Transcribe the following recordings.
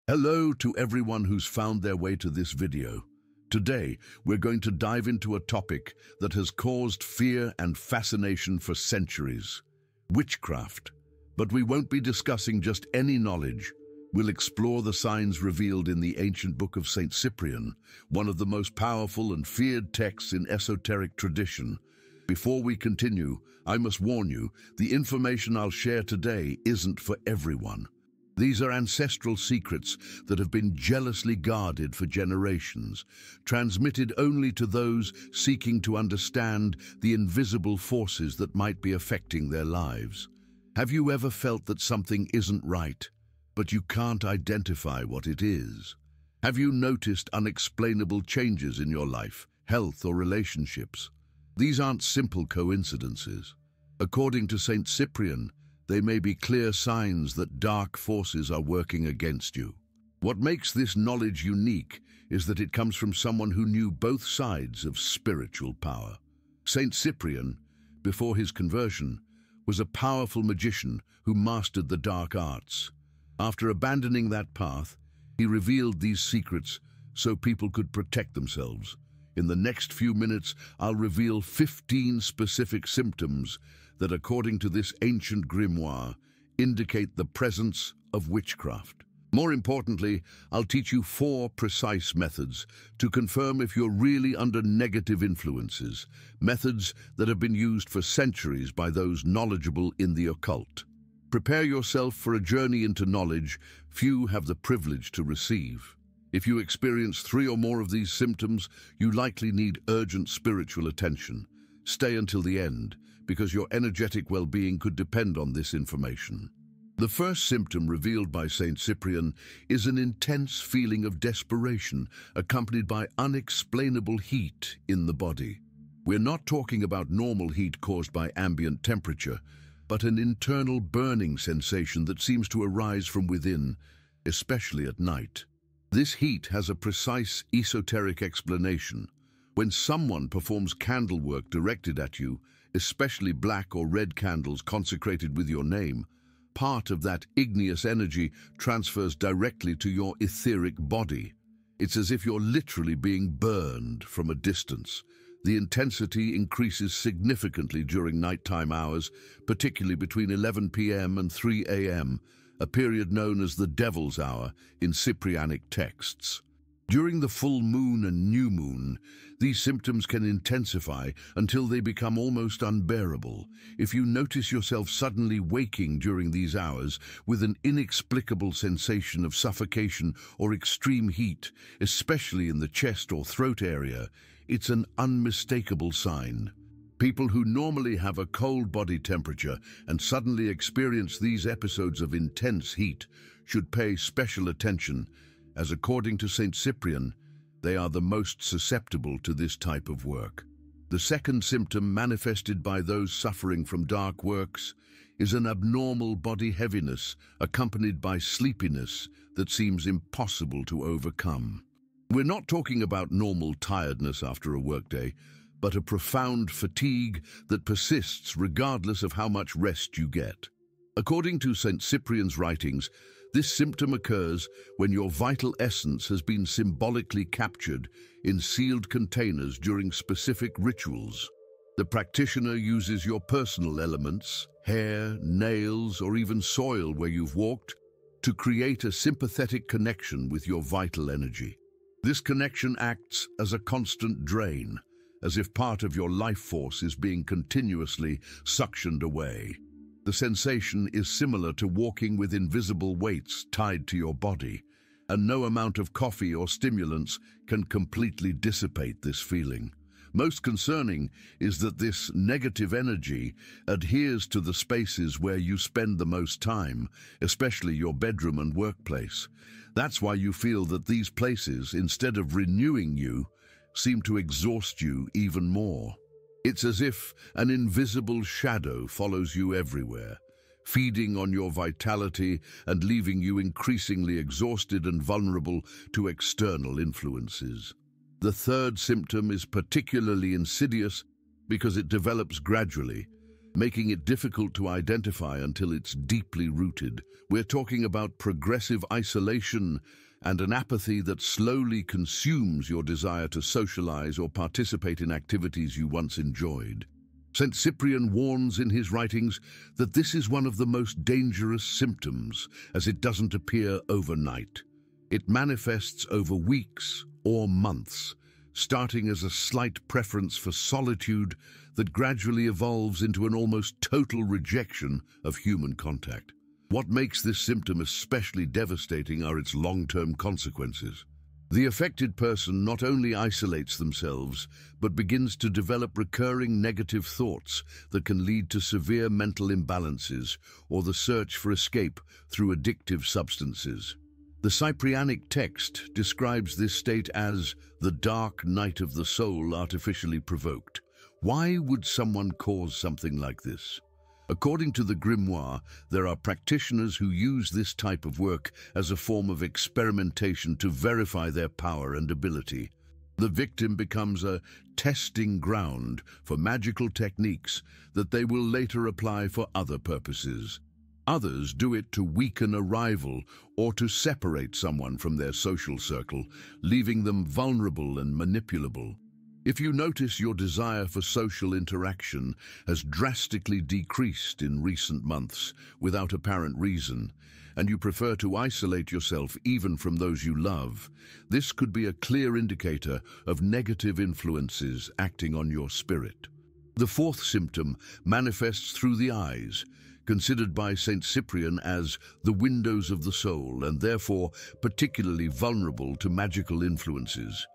Hello to everyone who's found their way to this video. Today, we're going to dive into a topic that has caused fear and fascination for centuries: witchcraft. But we won't be discussing just any knowledge. We'll explore the signs revealed in the ancient book of Saint Cyprian, one of the most powerful and feared texts in esoteric tradition. Before we continue, I must warn you, the information I'll share today isn't for everyone. These are ancestral secrets that have been jealously guarded for generations, transmitted only to those seeking to understand the invisible forces that might be affecting their lives. Have you ever felt that something isn't right, but you can't identify what it is? Have you noticed unexplainable changes in your life, health, or relationships? These aren't simple coincidences. According to Saint Cyprian, they may be clear signs that dark forces are working against you. What makes this knowledge unique is that it comes from someone who knew both sides of spiritual power. Saint Cyprian, before his conversion, was a powerful magician who mastered the dark arts. After abandoning that path, he revealed these secrets so people could protect themselves. In the next few minutes, I'll reveal 15 specific symptoms that, according to this ancient grimoire, indicate the presence of witchcraft. More importantly, I'll teach you 4 precise methods to confirm if you're really under negative influences, methods that have been used for centuries by those knowledgeable in the occult. Prepare yourself for a journey into knowledge few have the privilege to receive. If you experience 3 or more of these symptoms, you likely need urgent spiritual attention. Stay until the end, because your energetic well-being could depend on this information. The first symptom revealed by Saint Cyprian is an intense feeling of desperation, accompanied by unexplainable heat in the body. We're not talking about normal heat caused by ambient temperature, but an internal burning sensation that seems to arise from within, especially at night. This heat has a precise esoteric explanation. When someone performs candle work directed at you, especially black or red candles consecrated with your name, part of that igneous energy transfers directly to your etheric body. It's as if you're literally being burned from a distance. The intensity increases significantly during nighttime hours, particularly between 11 p.m. and 3 a.m., a period known as the Devil's Hour in Cyprianic texts. During the full moon and new moon, these symptoms can intensify until they become almost unbearable. If you notice yourself suddenly waking during these hours with an inexplicable sensation of suffocation or extreme heat, especially in the chest or throat area, it's an unmistakable sign. People who normally have a cold body temperature and suddenly experience these episodes of intense heat should pay special attention, as according to Saint Cyprian, they are the most susceptible to this type of work. The second symptom manifested by those suffering from dark works is an abnormal body heaviness accompanied by sleepiness that seems impossible to overcome. We're not talking about normal tiredness after a workday, but a profound fatigue that persists regardless of how much rest you get. According to Saint Cyprian's writings, this symptom occurs when your vital essence has been symbolically captured in sealed containers during specific rituals. The practitioner uses your personal elements, hair, nails, or even soil where you've walked, to create a sympathetic connection with your vital energy. This connection acts as a constant drain, as if part of your life force is being continuously suctioned away. The sensation is similar to walking with invisible weights tied to your body, and no amount of coffee or stimulants can completely dissipate this feeling. Most concerning is that this negative energy adheres to the spaces where you spend the most time, especially your bedroom and workplace. That's why you feel that these places, instead of renewing you, seem to exhaust you even more. It's as if an invisible shadow follows you everywhere, feeding on your vitality and leaving you increasingly exhausted and vulnerable to external influences. The third symptom is particularly insidious because it develops gradually, making it difficult to identify until it's deeply rooted. We're talking about progressive isolation and an apathy that slowly consumes your desire to socialize or participate in activities you once enjoyed. St. Cyprian warns in his writings that this is one of the most dangerous symptoms, as it doesn't appear overnight. It manifests over weeks or months, starting as a slight preference for solitude that gradually evolves into an almost total rejection of human contact. What makes this symptom especially devastating are its long-term consequences. The affected person not only isolates themselves, but begins to develop recurring negative thoughts that can lead to severe mental imbalances or the search for escape through addictive substances. The Cyprianic text describes this state as the dark night of the soul artificially provoked. Why would someone cause something like this? According to the grimoire, there are practitioners who use this type of work as a form of experimentation to verify their power and ability. The victim becomes a testing ground for magical techniques that they will later apply for other purposes. Others do it to weaken a rival or to separate someone from their social circle, leaving them vulnerable and manipulable. If you notice your desire for social interaction has drastically decreased in recent months without apparent reason, and you prefer to isolate yourself even from those you love, this could be a clear indicator of negative influences acting on your spirit. The fourth symptom manifests through the eyes, considered by St. Cyprian as the windows of the soul and therefore particularly vulnerable to magical influences.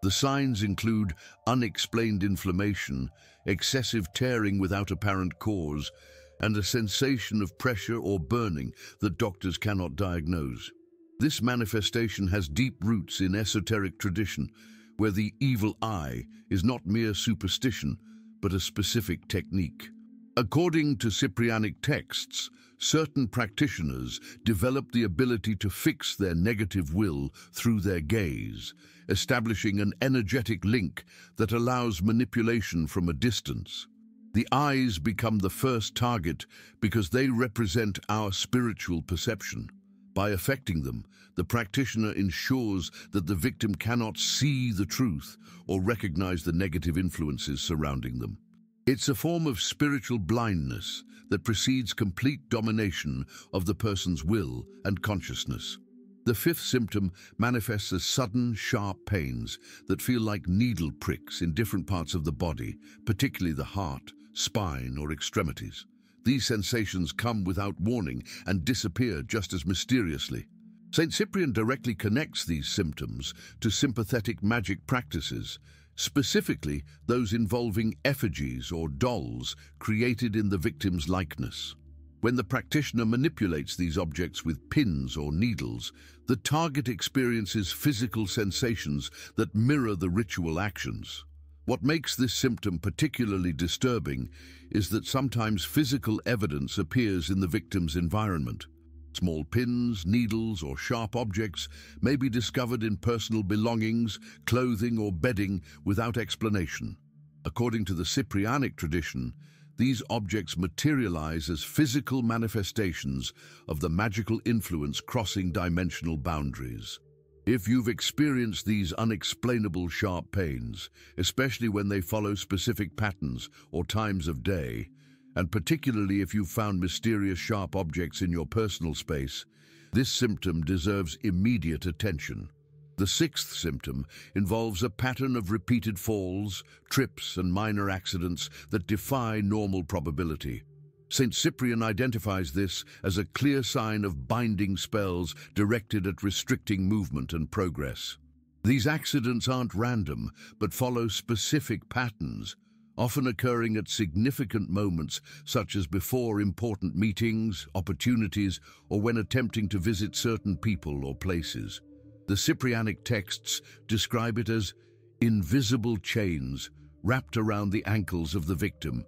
The signs include unexplained inflammation, excessive tearing without apparent cause, and a sensation of pressure or burning that doctors cannot diagnose. This manifestation has deep roots in esoteric tradition, where the evil eye is not mere superstition, but a specific technique. According to Cyprianic texts, certain practitioners develop the ability to fix their negative will through their gaze, establishing an energetic link that allows manipulation from a distance. The eyes become the first target because they represent our spiritual perception. By affecting them, the practitioner ensures that the victim cannot see the truth or recognize the negative influences surrounding them. It's a form of spiritual blindness that precedes complete domination of the person's will and consciousness. The fifth symptom manifests as sudden, sharp pains that feel like needle pricks in different parts of the body, particularly the heart, spine, or extremities. These sensations come without warning and disappear just as mysteriously. St. Cyprian directly connects these symptoms to sympathetic magic practices, specifically those involving effigies or dolls created in the victim's likeness. When the practitioner manipulates these objects with pins or needles, the target experiences physical sensations that mirror the ritual actions. What makes this symptom particularly disturbing is that sometimes physical evidence appears in the victim's environment. Small pins, needles, or sharp objects may be discovered in personal belongings, clothing, or bedding without explanation. According to the Cyprianic tradition, these objects materialize as physical manifestations of the magical influence crossing dimensional boundaries. If you've experienced these unexplainable sharp pains, especially when they follow specific patterns or times of day, and particularly if you've found mysterious sharp objects in your personal space, this symptom deserves immediate attention. The sixth symptom involves a pattern of repeated falls, trips, and minor accidents that defy normal probability. St. Cyprian identifies this as a clear sign of binding spells directed at restricting movement and progress. These accidents aren't random, but follow specific patterns, often occurring at significant moments such as before important meetings, opportunities, or when attempting to visit certain people or places. The Cyprianic texts describe it as invisible chains wrapped around the ankles of the victim.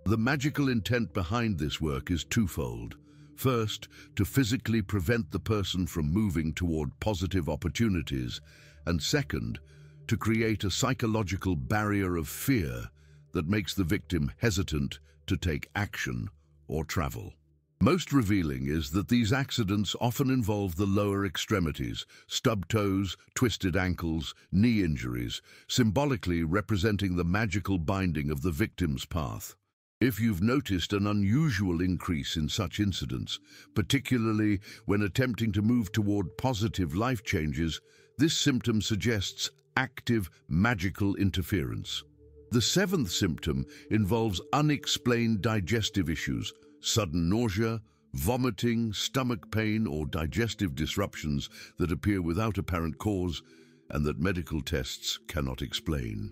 The magical intent behind this work is twofold. First, to physically prevent the person from moving toward positive opportunities, and second, to create a psychological barrier of fear that makes the victim hesitant to take action or travel. Most revealing is that these accidents often involve the lower extremities, stubbed toes, twisted ankles, knee injuries, symbolically representing the magical binding of the victim's path. If you've noticed an unusual increase in such incidents, particularly when attempting to move toward positive life changes, this symptom suggests active magical interference. The seventh symptom involves unexplained digestive issues, sudden nausea, vomiting, stomach pain, or digestive disruptions that appear without apparent cause and that medical tests cannot explain.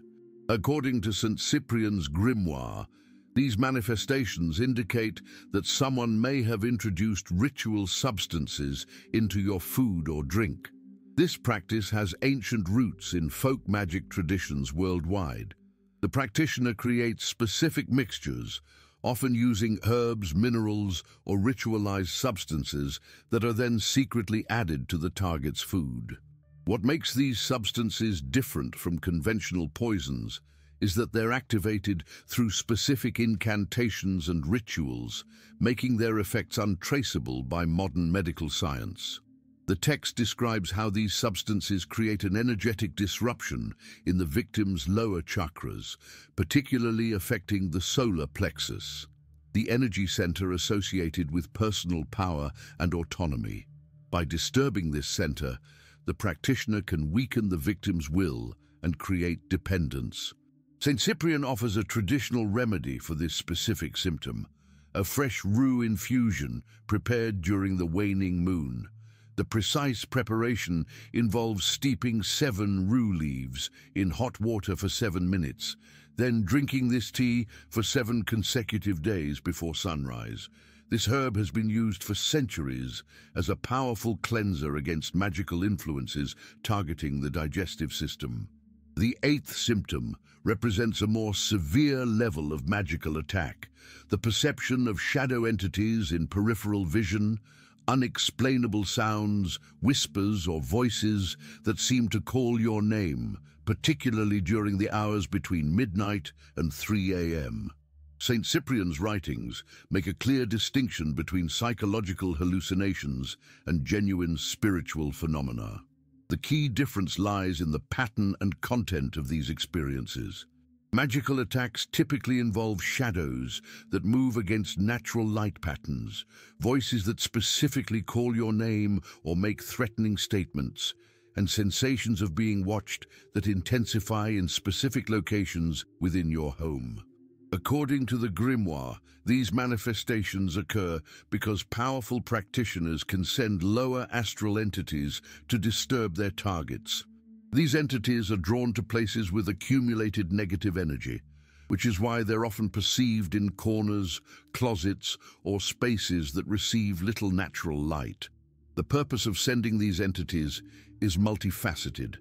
According to St. Cyprian's grimoire, these manifestations indicate that someone may have introduced ritual substances into your food or drink. This practice has ancient roots in folk magic traditions worldwide. The practitioner creates specific mixtures, often using herbs, minerals, or ritualized substances that are then secretly added to the target's food. What makes these substances different from conventional poisons is that they're activated through specific incantations and rituals, making their effects untraceable by modern medical science. The text describes how these substances create an energetic disruption in the victim's lower chakras, particularly affecting the solar plexus, the energy center associated with personal power and autonomy. By disturbing this center, the practitioner can weaken the victim's will and create dependence. St. Cyprian offers a traditional remedy for this specific symptom, a fresh rue infusion prepared during the waning moon. The precise preparation involves steeping 7 rue leaves in hot water for 7 minutes, then drinking this tea for 7 consecutive days before sunrise. This herb has been used for centuries as a powerful cleanser against magical influences targeting the digestive system. The 8th symptom represents a more severe level of magical attack, the perception of shadow entities in peripheral vision, unexplainable sounds, whispers or voices that seem to call your name, particularly during the hours between midnight and 3 a.m. St. Cyprian's writings make a clear distinction between psychological hallucinations and genuine spiritual phenomena. The key difference lies in the pattern and content of these experiences. Magical attacks typically involve shadows that move against natural light patterns, voices that specifically call your name or make threatening statements, and sensations of being watched that intensify in specific locations within your home. According to the grimoire, these manifestations occur because powerful practitioners can send lower astral entities to disturb their targets. These entities are drawn to places with accumulated negative energy, which is why they're often perceived in corners, closets, or spaces that receive little natural light. The purpose of sending these entities is multifaceted.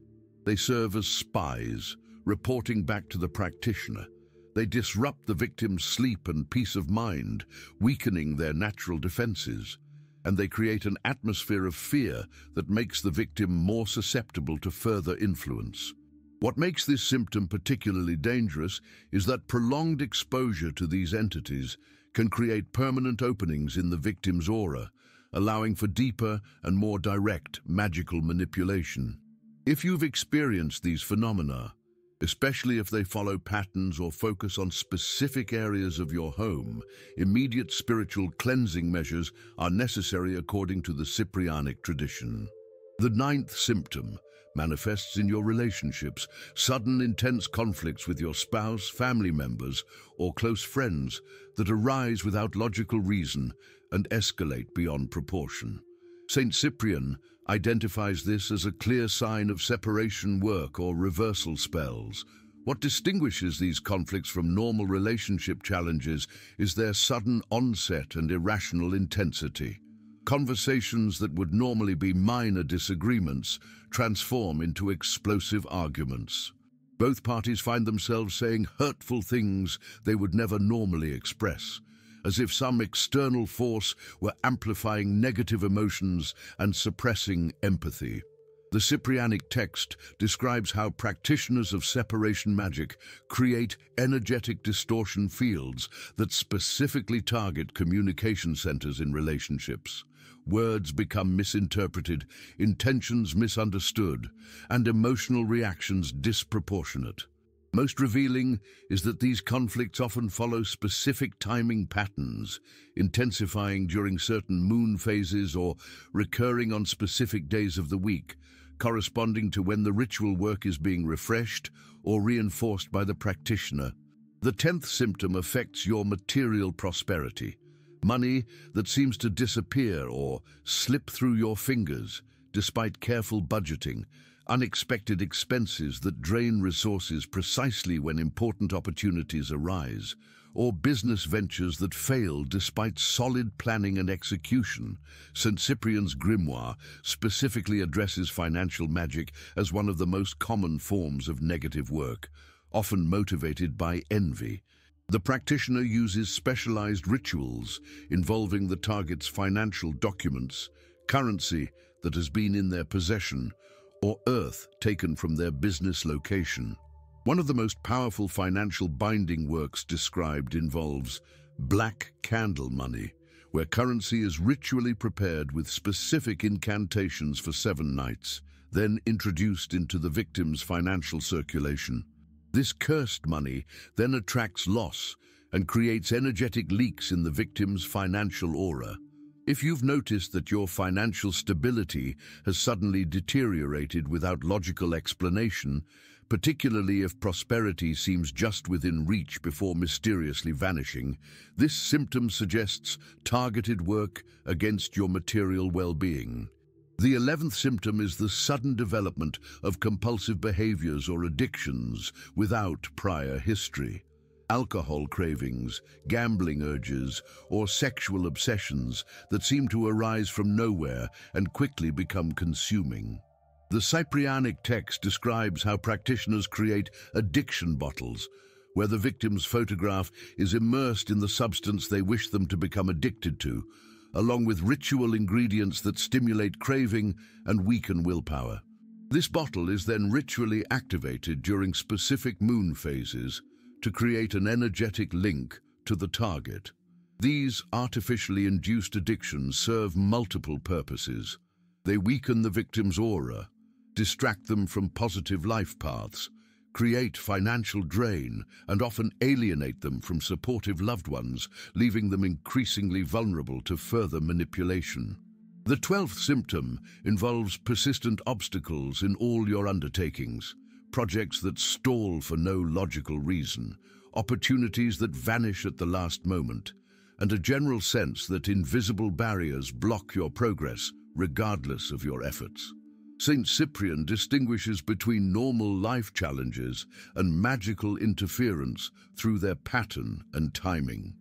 They serve as spies, reporting back to the practitioner. They disrupt the victim's sleep and peace of mind, weakening their natural defenses. And they create an atmosphere of fear that makes the victim more susceptible to further influence. What makes this symptom particularly dangerous is that prolonged exposure to these entities can create permanent openings in the victim's aura, allowing for deeper and more direct magical manipulation. If you've experienced these phenomena, especially if they follow patterns or focus on specific areas of your home, immediate spiritual cleansing measures are necessary according to the Cyprianic tradition. The 9th symptom manifests in your relationships, sudden intense conflicts with your spouse, family members, or close friends that arise without logical reason and escalate beyond proportion. St. Cyprian identifies this as a clear sign of separation work or reversal spells. What distinguishes these conflicts from normal relationship challenges is their sudden onset and irrational intensity. Conversations that would normally be minor disagreements transform into explosive arguments. Both parties find themselves saying hurtful things they would never normally express, as if some external force were amplifying negative emotions and suppressing empathy. The Cyprianic text describes how practitioners of separation magic create energetic distortion fields that specifically target communication centers in relationships. Words become misinterpreted, intentions misunderstood, and emotional reactions disproportionate. Most revealing is that these conflicts often follow specific timing patterns, intensifying during certain moon phases or recurring on specific days of the week, corresponding to when the ritual work is being refreshed or reinforced by the practitioner. The 10th symptom affects your material prosperity. Money that seems to disappear or slip through your fingers despite careful budgeting, unexpected expenses that drain resources precisely when important opportunities arise, or business ventures that fail despite solid planning and execution. St. Cyprian's grimoire specifically addresses financial magic as one of the most common forms of negative work, often motivated by envy. The practitioner uses specialized rituals involving the target's financial documents, currency that has been in their possession, or earth taken from their business location. One of the most powerful financial binding works described involves black candle money, where currency is ritually prepared with specific incantations for 7 nights, then introduced into the victim's financial circulation. This cursed money then attracts loss and creates energetic leaks in the victim's financial aura. If you've noticed that your financial stability has suddenly deteriorated without logical explanation, particularly if prosperity seems just within reach before mysteriously vanishing, this symptom suggests targeted work against your material well-being. The 11th symptom is the sudden development of compulsive behaviors or addictions without prior history. Alcohol cravings, gambling urges, or sexual obsessions that seem to arise from nowhere and quickly become consuming. The Cyprianic text describes how practitioners create addiction bottles, where the victim's photograph is immersed in the substance they wish them to become addicted to, along with ritual ingredients that stimulate craving and weaken willpower. This bottle is then ritually activated during specific moon phases to create an energetic link to the target. These artificially induced addictions serve multiple purposes. They weaken the victim's aura, distract them from positive life paths, create financial drain, and often alienate them from supportive loved ones, leaving them increasingly vulnerable to further manipulation. The 12th symptom involves persistent obstacles in all your undertakings, projects that stall for no logical reason, opportunities that vanish at the last moment, and a general sense that invisible barriers block your progress, regardless of your efforts. St. Cyprian distinguishes between normal life challenges and magical interference through their pattern and timing.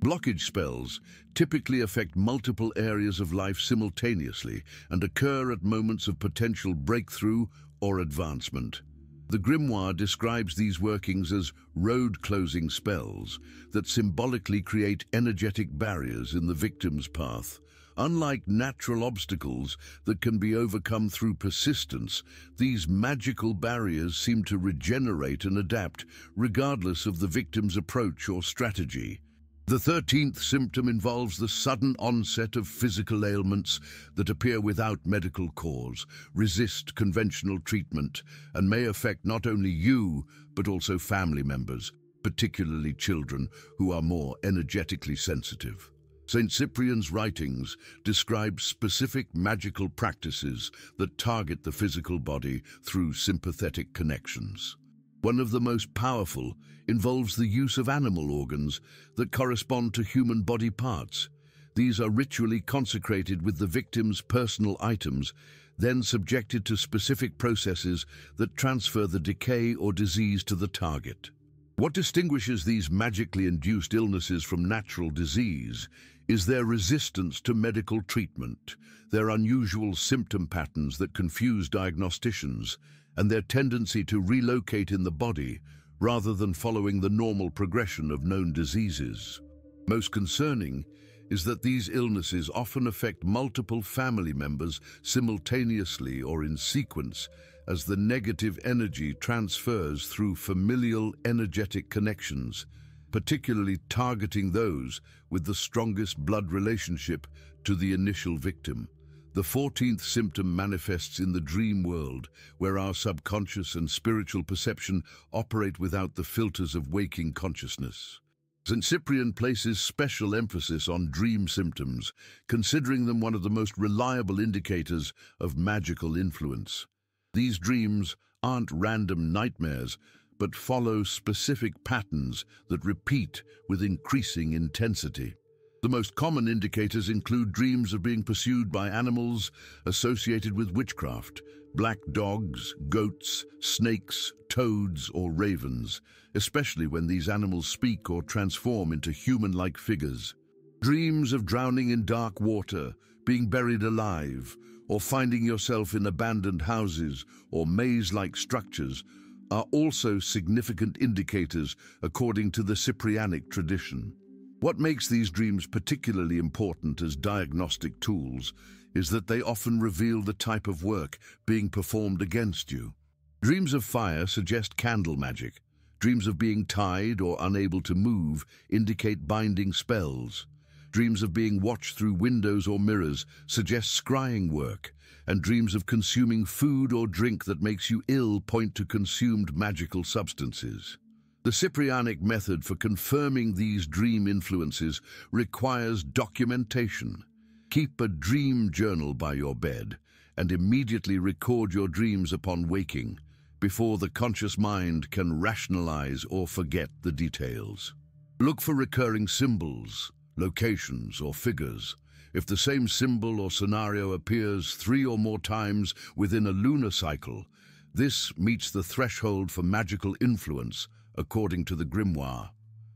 Blockage spells typically affect multiple areas of life simultaneously and occur at moments of potential breakthrough or advancement. The grimoire describes these workings as road-closing spells that symbolically create energetic barriers in the victim's path. Unlike natural obstacles that can be overcome through persistence, these magical barriers seem to regenerate and adapt regardless of the victim's approach or strategy. The 13th symptom involves the sudden onset of physical ailments that appear without medical cause, resist conventional treatment, and may affect not only you, but also family members, particularly children who are more energetically sensitive. St. Cyprian's writings describe specific magical practices that target the physical body through sympathetic connections. One of the most powerful involves the use of animal organs that correspond to human body parts. These are ritually consecrated with the victim's personal items, then subjected to specific processes that transfer the decay or disease to the target. What distinguishes these magically induced illnesses from natural disease is their resistance to medical treatment, their unusual symptom patterns that confuse diagnosticians, and their tendency to relocate in the body rather than following the normal progression of known diseases. Most concerning is that these illnesses often affect multiple family members simultaneously or in sequence as the negative energy transfers through familial energetic connections, particularly targeting those with the strongest blood relationship to the initial victim. The 14th symptom manifests in the dream world, where our subconscious and spiritual perception operate without the filters of waking consciousness. St. Cyprian places special emphasis on dream symptoms, considering them one of the most reliable indicators of magical influence. These dreams aren't random nightmares, but follow specific patterns that repeat with increasing intensity. The most common indicators include dreams of being pursued by animals associated with witchcraft, black dogs, goats, snakes, toads, or ravens, especially when these animals speak or transform into human-like figures. Dreams of drowning in dark water, being buried alive, or finding yourself in abandoned houses or maze-like structures are also significant indicators according to the Cyprianic tradition. What makes these dreams particularly important as diagnostic tools is that they often reveal the type of work being performed against you. Dreams of fire suggest candle magic. Dreams of being tied or unable to move indicate binding spells. Dreams of being watched through windows or mirrors suggest scrying work, and dreams of consuming food or drink that makes you ill point to consumed magical substances. The Cyprianic method for confirming these dream influences requires documentation. Keep a dream journal by your bed and immediately record your dreams upon waking, before the conscious mind can rationalize or forget the details. Look for recurring symbols, locations, or figures. If the same symbol or scenario appears 3 or more times within a lunar cycle, this meets the threshold for magical influence, according to the grimoire.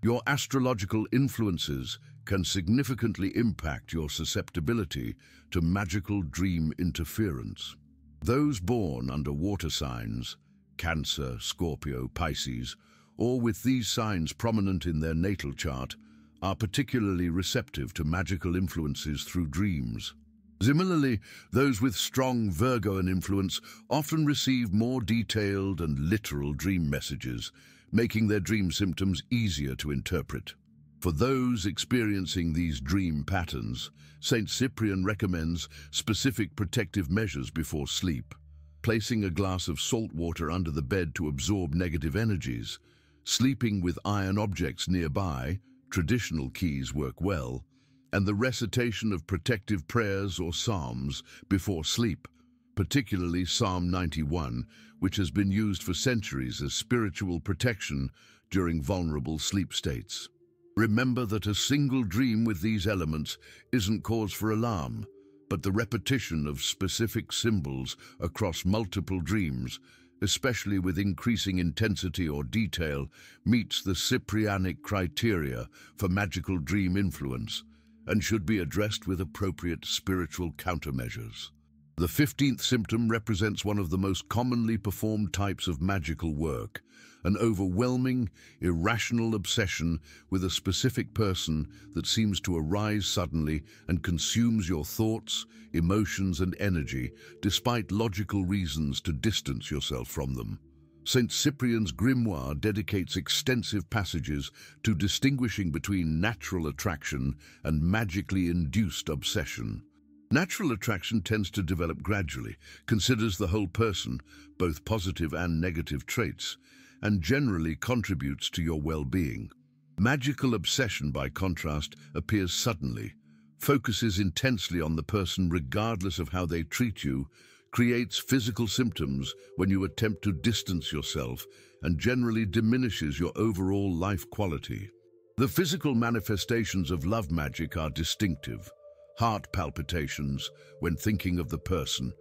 Your astrological influences can significantly impact your susceptibility to magical dream interference. Those born under water signs, Cancer, Scorpio, Pisces, or with these signs prominent in their natal chart, are particularly receptive to magical influences through dreams. Similarly, those with strong Virgoan influence often receive more detailed and literal dream messages, making their dream symptoms easier to interpret. For those experiencing these dream patterns, St. Cyprian recommends specific protective measures before sleep: placing a glass of salt water under the bed to absorb negative energies, sleeping with iron objects nearby, traditional keys work well, and the recitation of protective prayers or psalms before sleep, particularly Psalm 91, which has been used for centuries as spiritual protection during vulnerable sleep states. Remember that a single dream with these elements isn't cause for alarm, but the repetition of specific symbols across multiple dreams, especially with increasing intensity or detail, meets the Cyprianic criteria for magical dream influence and should be addressed with appropriate spiritual countermeasures. The 15th symptom represents one of the most commonly performed types of magical work: an overwhelming, irrational obsession with a specific person that seems to arise suddenly and consumes your thoughts, emotions, and energy, despite logical reasons to distance yourself from them. St. Cyprian's grimoire dedicates extensive passages to distinguishing between natural attraction and magically induced obsession. Natural attraction tends to develop gradually, considers the whole person, both positive and negative traits, and generally contributes to your well-being. Magical obsession, by contrast, appears suddenly, focuses intensely on the person regardless of how they treat you, creates physical symptoms when you attempt to distance yourself, and generally diminishes your overall life quality. The physical manifestations of love magic are distinctive: heart palpitations when thinking of the person,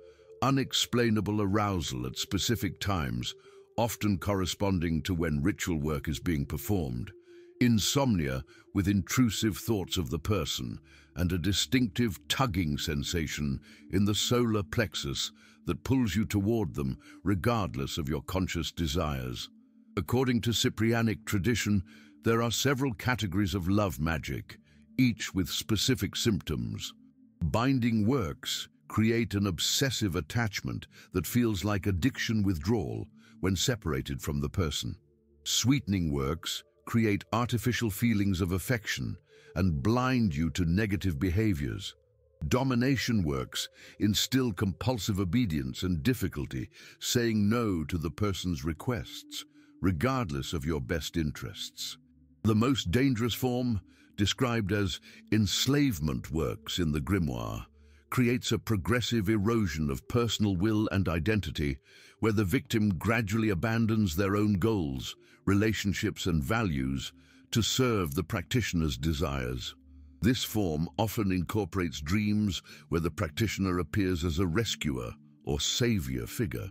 unexplainable arousal at specific times, often corresponding to when ritual work is being performed, insomnia with intrusive thoughts of the person, and a distinctive tugging sensation in the solar plexus that pulls you toward them regardless of your conscious desires. According to Cyprianic tradition, there are several categories of love magic, each with specific symptoms. Binding works create an obsessive attachment that feels like addiction withdrawal when separated from the person. Sweetening works create artificial feelings of affection and blind you to negative behaviors. Domination works instill compulsive obedience and difficulty, saying no to the person's requests, regardless of your best interests. The most dangerous form, described as enslavement works in the grimoire, creates a progressive erosion of personal will and identity, where the victim gradually abandons their own goals, relationships and values to serve the practitioner's desires. This form often incorporates dreams where the practitioner appears as a rescuer or savior figure.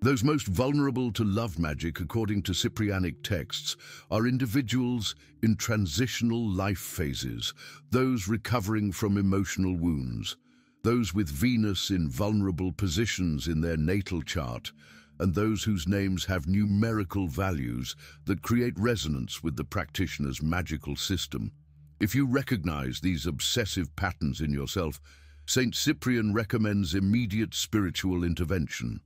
Those most vulnerable to love magic, according to Cyprianic texts, are individuals in transitional life phases, those recovering from emotional wounds, those with Venus in vulnerable positions in their natal chart, and those whose names have numerical values that create resonance with the practitioner's magical system. If you recognize these obsessive patterns in yourself, Saint Cyprian recommends immediate spiritual intervention.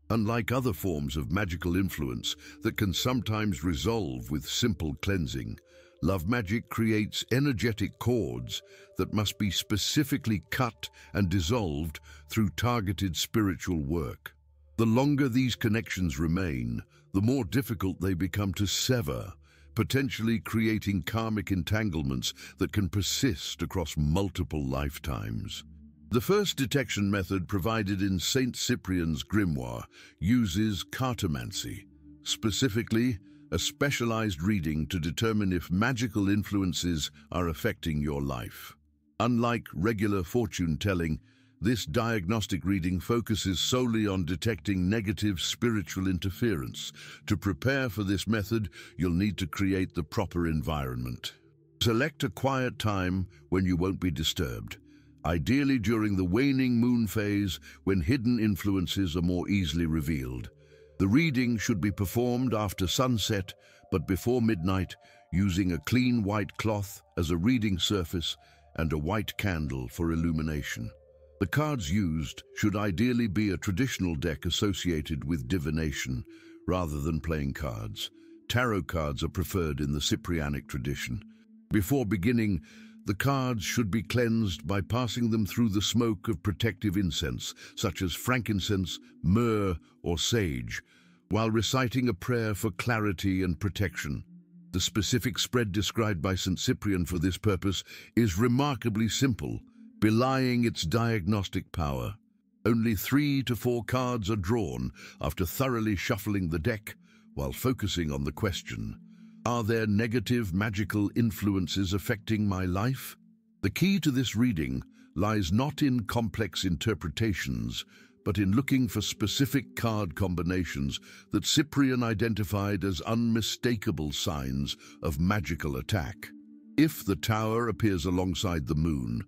Unlike other forms of magical influence that can sometimes resolve with simple cleansing, love magic creates energetic cords that must be specifically cut and dissolved through targeted spiritual work. The longer these connections remain, the more difficult they become to sever, potentially creating karmic entanglements that can persist across multiple lifetimes. The first detection method provided in Saint Cyprian's grimoire uses cartomancy, specifically a specialized reading to determine if magical influences are affecting your life. Unlike regular fortune-telling, this diagnostic reading focuses solely on detecting negative spiritual interference. To prepare for this method, you'll need to create the proper environment. Select a quiet time when you won't be disturbed, ideally during the waning moon phase when hidden influences are more easily revealed. The reading should be performed after sunset, but before midnight, using a clean white cloth as a reading surface and a white candle for illumination. The cards used should ideally be a traditional deck associated with divination, rather than playing cards. Tarot cards are preferred in the Cyprianic tradition. Before beginning, the cards should be cleansed by passing them through the smoke of protective incense, such as frankincense, myrrh, or sage, while reciting a prayer for clarity and protection. The specific spread described by St. Cyprian for this purpose is remarkably simple, belying its diagnostic power. Only 3 to 4 cards are drawn after thoroughly shuffling the deck while focusing on the question: are there negative magical influences affecting my life? The key to this reading lies not in complex interpretations, but in looking for specific card combinations that Cyprian identified as unmistakable signs of magical attack. If the Tower appears alongside the Moon,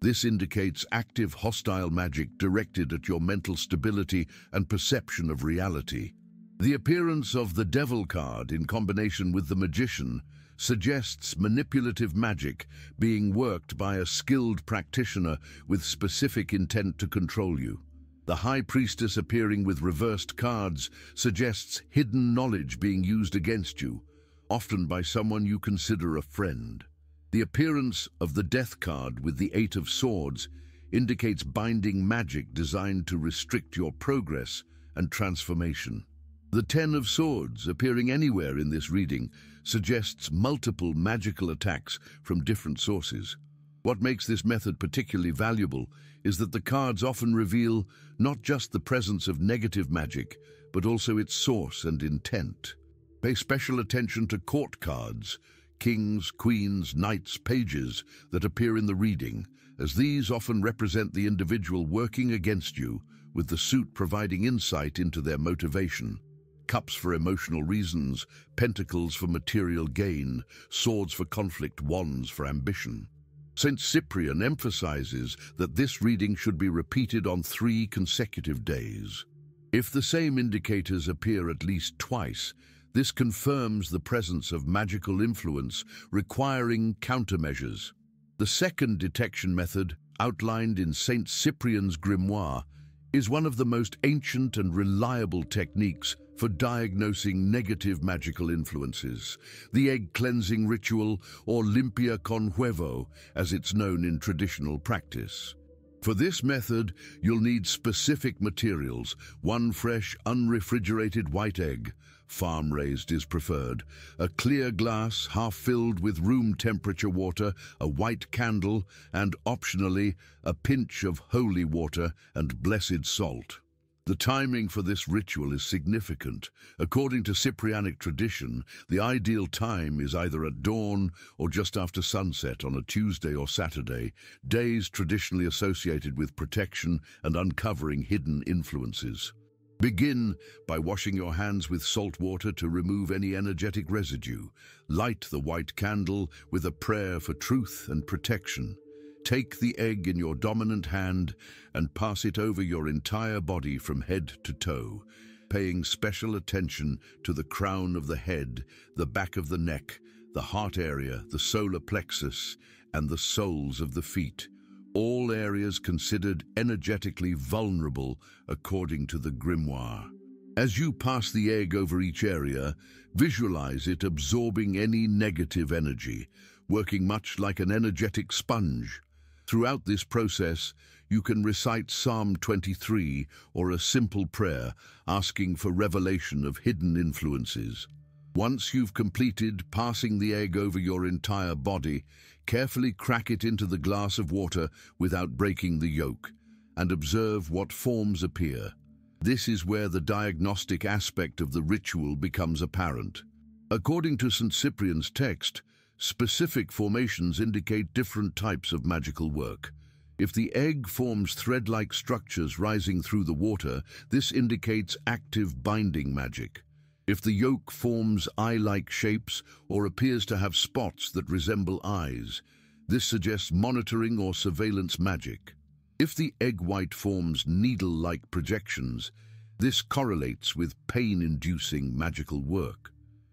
this indicates active hostile magic directed at your mental stability and perception of reality. The appearance of the Devil card in combination with the Magician suggests manipulative magic being worked by a skilled practitioner with specific intent to control you. The High Priestess appearing with reversed cards suggests hidden knowledge being used against you, often by someone you consider a friend. The appearance of the Death card with the 8 of Swords indicates binding magic designed to restrict your progress and transformation. The 10 of Swords, appearing anywhere in this reading, suggests multiple magical attacks from different sources. What makes this method particularly valuable is that the cards often reveal not just the presence of negative magic, but also its source and intent. Pay special attention to court cards, kings, queens, knights, pages that appear in the reading, as these often represent the individual working against you, with the suit providing insight into their motivation. Cups for emotional reasons, pentacles for material gain, swords for conflict, wands for ambition. St. Cyprian emphasizes that this reading should be repeated on 3 consecutive days. If the same indicators appear at least twice, this confirms the presence of magical influence requiring countermeasures. The second detection method, outlined in Saint Cyprian's grimoire, is one of the most ancient and reliable techniques for diagnosing negative magical influences, the egg cleansing ritual, or limpia con huevo, as it's known in traditional practice. For this method, you'll need specific materials: one fresh, unrefrigerated white egg, farm-raised is preferred, a clear glass half filled with room-temperature water, a white candle, and optionally, a pinch of holy water and blessed salt. The timing for this ritual is significant. According to Cyprianic tradition, the ideal time is either at dawn or just after sunset on a Tuesday or Saturday, days traditionally associated with protection and uncovering hidden influences. Begin by washing your hands with salt water to remove any energetic residue. Light the white candle with a prayer for truth and protection. Take the egg in your dominant hand and pass it over your entire body from head to toe, paying special attention to the crown of the head, the back of the neck, the heart area, the solar plexus, and the soles of the feet, all areas considered energetically vulnerable according to the grimoire. As you pass the egg over each area, visualize it absorbing any negative energy, working much like an energetic sponge. Throughout this process, you can recite Psalm 23 or a simple prayer asking for revelation of hidden influences. Once you've completed passing the egg over your entire body, carefully crack it into the glass of water without breaking the yolk, and observe what forms appear. This is where the diagnostic aspect of the ritual becomes apparent. According to St. Cyprian's text, specific formations indicate different types of magical work. If the egg forms thread-like structures rising through the water, this indicates active binding magic. If the yolk forms eye-like shapes or appears to have spots that resemble eyes, this suggests monitoring or surveillance magic. If the egg white forms needle-like projections, this correlates with pain-inducing magical work.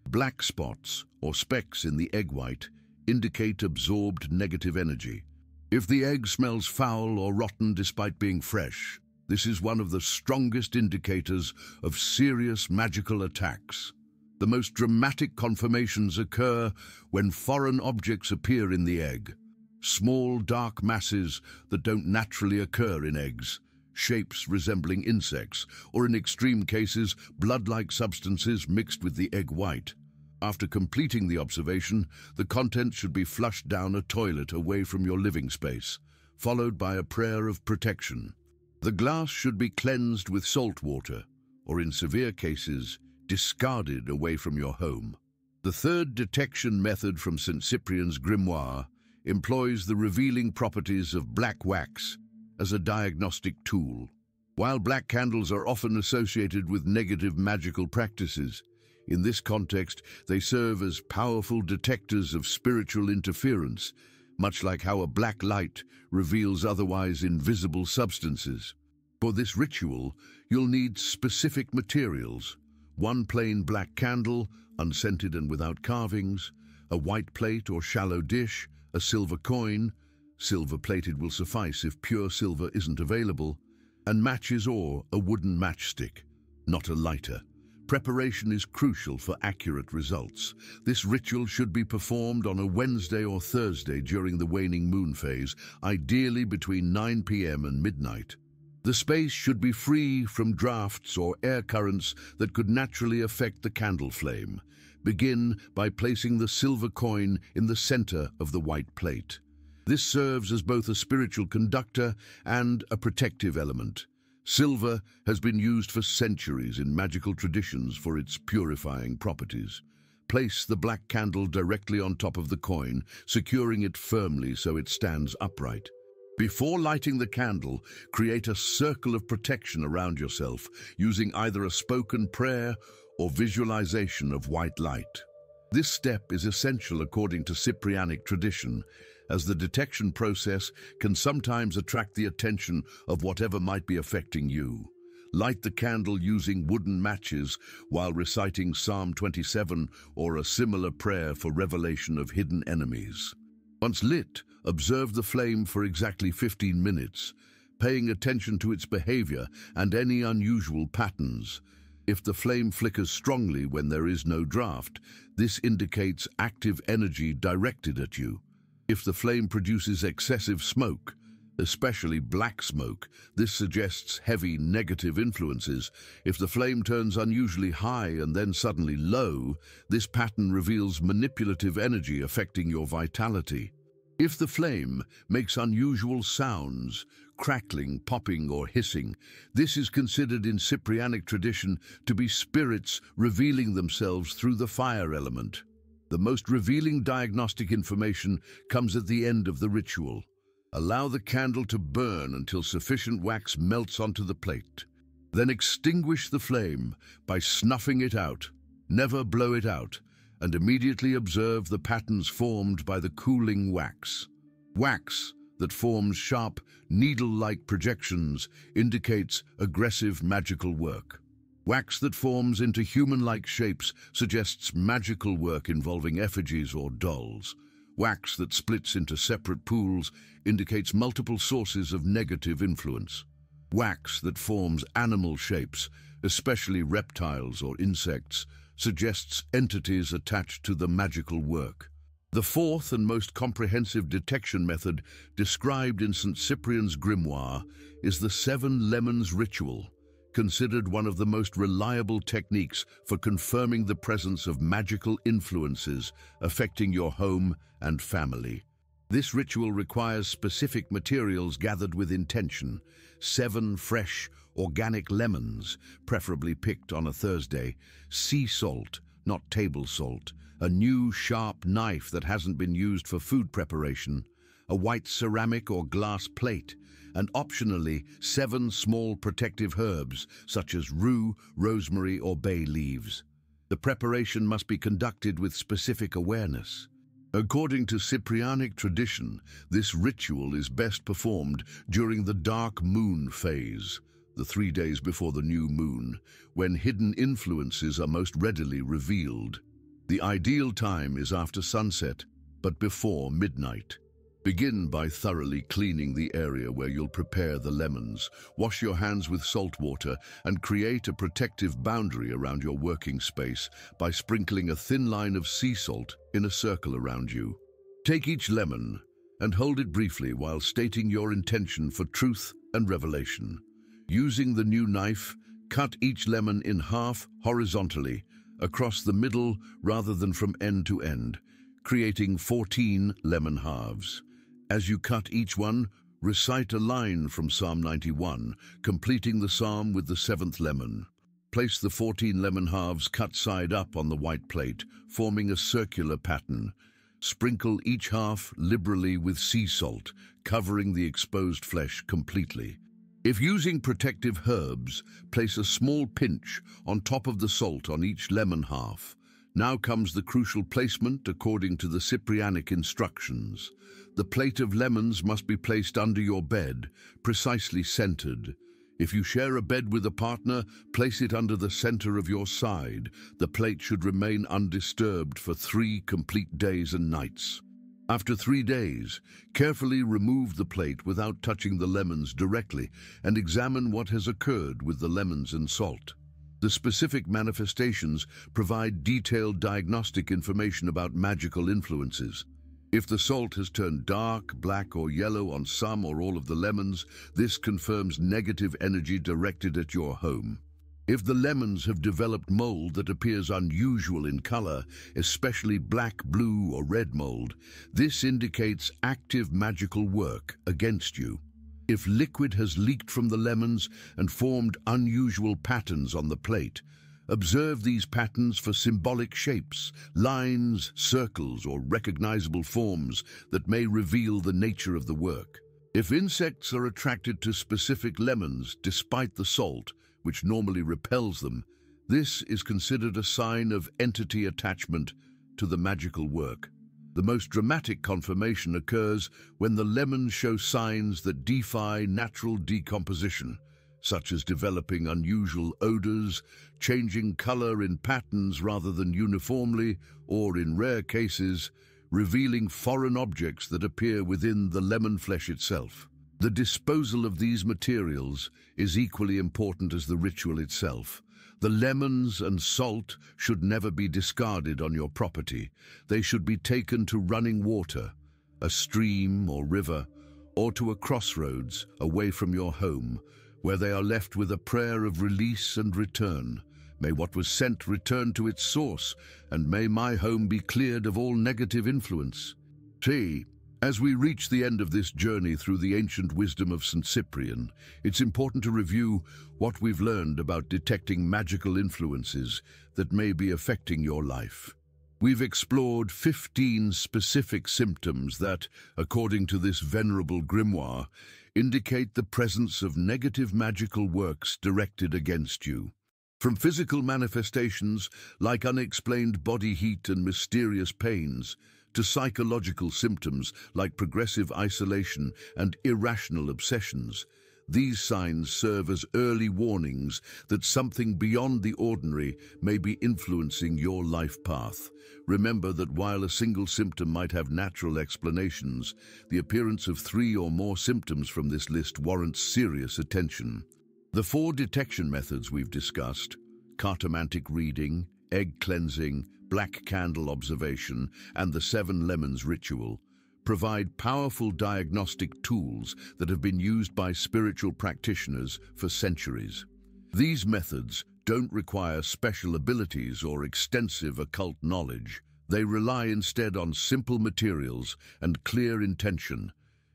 Black spots, or specks in the egg white, indicate absorbed negative energy. If the egg smells foul or rotten despite being fresh, this is one of the strongest indicators of serious magical attacks. The most dramatic confirmations occur when foreign objects appear in the egg. Small, dark masses that don't naturally occur in eggs, shapes resembling insects, or in extreme cases, blood-like substances mixed with the egg white. After completing the observation, the contents should be flushed down a toilet away from your living space, followed by a prayer of protection. The glass should be cleansed with salt water, or in severe cases, discarded away from your home. The third detection method from St. Cyprian's grimoire employs the revealing properties of black wax as a diagnostic tool. While black candles are often associated with negative magical practices, in this context, they serve as powerful detectors of spiritual interference, much like how a black light reveals otherwise invisible substances. For this ritual, you'll need specific materials: one plain black candle, unscented and without carvings, a white plate or shallow dish, a silver coin, silver-plated will suffice if pure silver isn't available, and matches or a wooden matchstick, not a lighter. Preparation is crucial for accurate results. This ritual should be performed on a Wednesday or Thursday during the waning moon phase, ideally between 9 p.m. and midnight. The space should be free from drafts or air currents that could naturally affect the candle flame. Begin by placing the silver coin in the center of the white plate. This serves as both a spiritual conductor and a protective element. Silver has been used for centuries in magical traditions for its purifying properties. Place the black candle directly on top of the coin, securing it firmly so it stands upright. Before lighting the candle, create a circle of protection around yourself, using either a spoken prayer or visualization of white light. This step is essential according to Cyprianic tradition, as the detection process can sometimes attract the attention of whatever might be affecting you. Light the candle using wooden matches while reciting Psalm 27 or a similar prayer for revelation of hidden enemies. Once lit, observe the flame for exactly 15 minutes, paying attention to its behavior and any unusual patterns. If the flame flickers strongly when there is no draft, this indicates active energy directed at you. If the flame produces excessive smoke, especially black smoke, this suggests heavy negative influences. If the flame turns unusually high and then suddenly low, this pattern reveals manipulative energy affecting your vitality. If the flame makes unusual sounds, crackling, popping, or hissing, this is considered in Cyprianic tradition to be spirits revealing themselves through the fire element. The most revealing diagnostic information comes at the end of the ritual. Allow the candle to burn until sufficient wax melts onto the plate. Then extinguish the flame by snuffing it out. Never blow it out, and immediately observe the patterns formed by the cooling wax. Wax that forms sharp, needle-like projections indicates aggressive magical work. Wax that forms into human-like shapes suggests magical work involving effigies or dolls. Wax that splits into separate pools indicates multiple sources of negative influence. Wax that forms animal shapes, especially reptiles or insects, suggests entities attached to the magical work. The fourth and most comprehensive detection method described in St. Cyprian's grimoire is the 7 lemons ritual, considered one of the most reliable techniques for confirming the presence of magical influences affecting your home and family. This ritual requires specific materials gathered with intention: 7 fresh, organic lemons, preferably picked on a Thursday, sea salt, not table salt, a new sharp knife that hasn't been used for food preparation, a white ceramic or glass plate, and optionally 7 small protective herbs such as rue, rosemary, or bay leaves. The preparation must be conducted with specific awareness. According to Cyprianic tradition, this ritual is best performed during the dark moon phase, the 3 days before the new moon, when hidden influences are most readily revealed. The ideal time is after sunset, but before midnight. Begin by thoroughly cleaning the area where you'll prepare the lemons. Wash your hands with salt water and create a protective boundary around your working space by sprinkling a thin line of sea salt in a circle around you. Take each lemon and hold it briefly while stating your intention for truth and revelation. Using the new knife, cut each lemon in half horizontally, across the middle rather than from end to end, creating 14 lemon halves. As you cut each one, recite a line from Psalm 91, completing the psalm with the 7th lemon. Place the 14 lemon halves cut side up on the white plate, forming a circular pattern. Sprinkle each half liberally with sea salt, covering the exposed flesh completely. If using protective herbs, place a small pinch on top of the salt on each lemon half. Now comes the crucial placement according to the Cyprianic instructions. The plate of lemons must be placed under your bed, precisely centered. If you share a bed with a partner, place it under the center of your side. The plate should remain undisturbed for 3 complete days and nights. After 3 days, carefully remove the plate without touching the lemons directly and examine what has occurred with the lemons and salt. The specific manifestations provide detailed diagnostic information about magical influences. If the salt has turned dark, black, or yellow on some or all of the lemons, this confirms negative energy directed at your home. If the lemons have developed mold that appears unusual in color, especially black, blue, or red mold, this indicates active magical work against you. If liquid has leaked from the lemons and formed unusual patterns on the plate, observe these patterns for symbolic shapes, lines, circles, or recognizable forms that may reveal the nature of the work. If insects are attracted to specific lemons despite the salt, which normally repels them, this is considered a sign of entity attachment to the magical work. The most dramatic confirmation occurs when the lemons show signs that defy natural decomposition, such as developing unusual odors, changing color in patterns rather than uniformly, or in rare cases, revealing foreign objects that appear within the lemon flesh itself. The disposal of these materials is equally important as the ritual itself. The lemons and salt should never be discarded on your property. They should be taken to running water, a stream or river, or to a crossroads away from your home, where they are left with a prayer of release and return. May what was sent return to its source, and may my home be cleared of all negative influence. As we reach the end of this journey through the ancient wisdom of St. Cyprian, it's important to review what we've learned about detecting magical influences that may be affecting your life. We've explored 15 specific symptoms that, according to this venerable grimoire, indicate the presence of negative magical works directed against you. From physical manifestations like unexplained body heat and mysterious pains, to psychological symptoms like progressive isolation and irrational obsessions, these signs serve as early warnings that something beyond the ordinary may be influencing your life path. Remember that while a single symptom might have natural explanations, the appearance of 3 or more symptoms from this list warrants serious attention. The 4 detection methods we've discussed, cartomantic reading, egg cleansing, black candle observation, and the 7 lemons ritual, provide powerful diagnostic tools that have been used by spiritual practitioners for centuries. These methods don't require special abilities or extensive occult knowledge. They rely instead on simple materials and clear intention,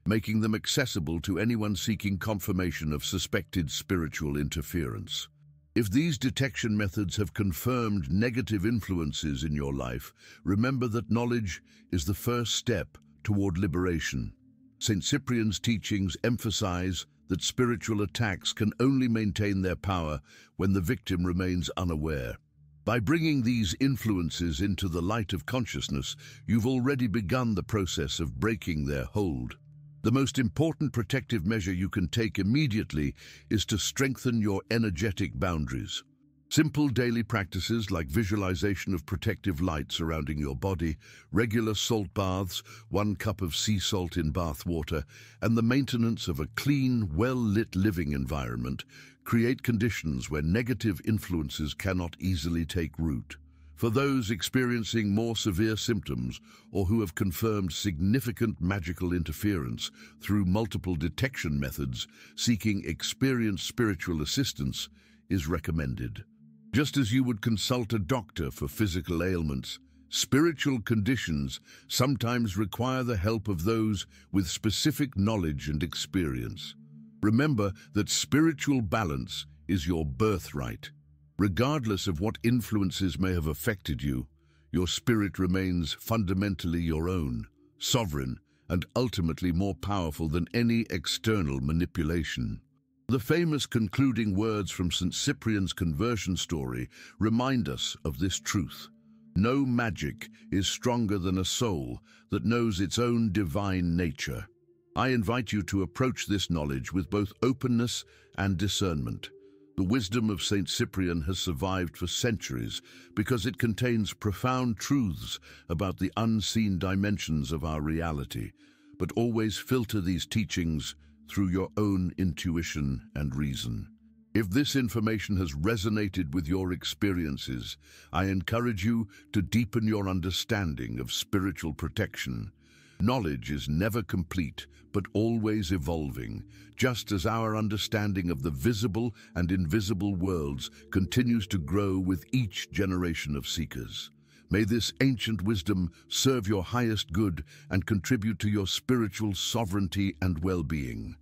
making them accessible to anyone seeking confirmation of suspected spiritual interference. If these detection methods have confirmed negative influences in your life, remember that knowledge is the first step toward liberation. St. Cyprian's teachings emphasize that spiritual attacks can only maintain their power when the victim remains unaware. By bringing these influences into the light of consciousness, you've already begun the process of breaking their hold. The most important protective measure you can take immediately is to strengthen your energetic boundaries. Simple daily practices like visualization of protective light surrounding your body, regular salt baths, 1 cup of sea salt in bath water, and the maintenance of a clean, well-lit living environment create conditions where negative influences cannot easily take root. For those experiencing more severe symptoms or who have confirmed significant magical interference through multiple detection methods, seeking experienced spiritual assistance is recommended. Just as you would consult a doctor for physical ailments, spiritual conditions sometimes require the help of those with specific knowledge and experience. Remember that spiritual balance is your birthright. Regardless of what influences may have affected you, your spirit remains fundamentally your own, sovereign, and ultimately more powerful than any external manipulation. The famous concluding words from St. Cyprian's conversion story remind us of this truth. No magic is stronger than a soul that knows its own divine nature. I invite you to approach this knowledge with both openness and discernment. The wisdom of St. Cyprian has survived for centuries because it contains profound truths about the unseen dimensions of our reality. But always filter these teachings through your own intuition and reason. If this information has resonated with your experiences, I encourage you to deepen your understanding of spiritual protection. Knowledge is never complete, but always evolving, just as our understanding of the visible and invisible worlds continues to grow with each generation of seekers. May this ancient wisdom serve your highest good and contribute to your spiritual sovereignty and well-being.